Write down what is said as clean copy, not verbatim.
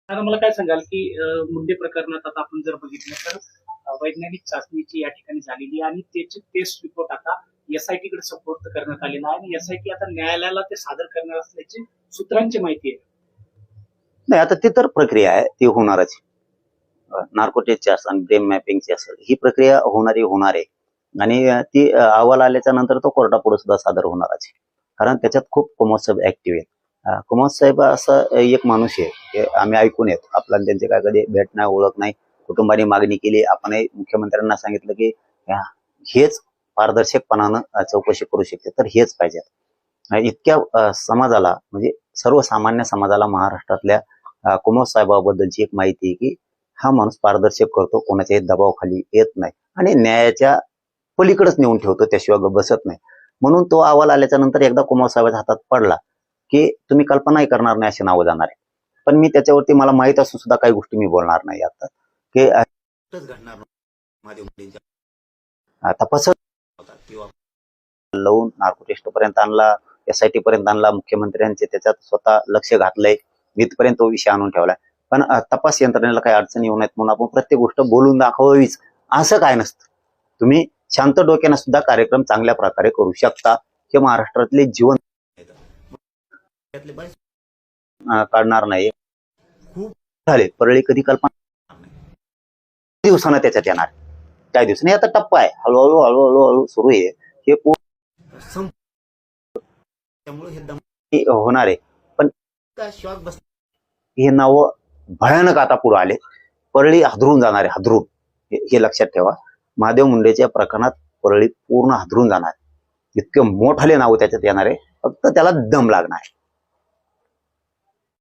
आता मला काय सांगाल की मुंडे प्रकरणात आता आपण जर बघितलं तर वैज्ञानिक चाचणीची या ठिकाणी झालेली आणि त्याचे टेस्ट रिपोर्ट आता एसआयटी कडे सपोर्ट करण्यात आलेला आहे आणि एसआयटी आता न्यायालयाला ते सादर करणार असल्याची सूत्रांची माहिती आहे. नाही, आता ती तर प्रक्रिया आहे, ती होणारच. नार्कोटिक्सची असेल, ब्रेन मॅपिंगची असेल, ही प्रक्रिया होणार आहे आणि ती अहवाल आल्याच्या नंतर तो कोर्टापुढे सुद्धा सादर होणारच. कारण त्याच्यात खूप कुमार साहेब ऍक्टिव्ह आहेत. कुमार साहेब असं एक माणूस आहे, हे आम्ही ऐकून येत. आपल्याला त्यांचे काय कधी भेट नाही, ओळख नाही. कुटुंबाने मागणी केली, आपणही मुख्यमंत्र्यांना सांगितलं की हेच पारदर्शकपणानं चौकशी करू शकते, तर हेच पाहिजे. इतक्या समाजाला, म्हणजे सर्वसामान्य समाजाला महाराष्ट्रातल्या कुमार साहेबाबद्दलची एक माहिती आहे की हा माणूस पारदर्शक करतो, कोणाच्याही दबावाखाली येत नाही आणि न्यायाच्या पलीकडेच नेऊन ठेवतो, त्याशिवाय बसत नाही. म्हणून तो अहवाल आल्याच्या नंतर एकदा कुमार साहेबांच्या हातात पडला की तुम्ही कल्पनाही करणार नाही अशी नावं जाणार आहे. पण मी त्याच्यावरती मला माहित असून सुद्धा काही गोष्टी मी बोलणार नाही आता की तपास किंवा लावून नार्को टेस्ट पर्यंत आणला, एसआयटी पर्यंत आणला, मुख्यमंत्र्यांचे त्याच्यात स्वतः लक्ष घातलंय, इथपर्यंत तो विषय आणून ठेवलाय. पण तपास यंत्रणेला काही अडचणी येऊ नयेत म्हणून आपण प्रत्येक गोष्ट बोलून दाखवावीच असं काय नसतं. तुम्ही शांत डोक्यानं सुद्धा कार्यक्रम चांगल्या प्रकारे करू शकता. हे महाराष्ट्रातले जीवन काढणार नाही. खूप झाले परळी, कधी कल्पना दिवसानं त्याच्यात येणार, काही दिवसांनी आता टप्पा आहे, हळूहळू हळूहळू हळू सुरू आहे. हे त्यामुळे हे होणार आहे. पण शॉक बस, हे नाव भयानक आता पुढे आले. परळी हादरून जाणार आहे, हादरून. हे लक्षात ठेवा. महादेव मुंडेच्या प्रकरणात परळी पूर्ण हादरून जाणार. इतके मोठाले नाव त्याच्यात येणार आहे, फक्त त्याला दम लागणार आहे.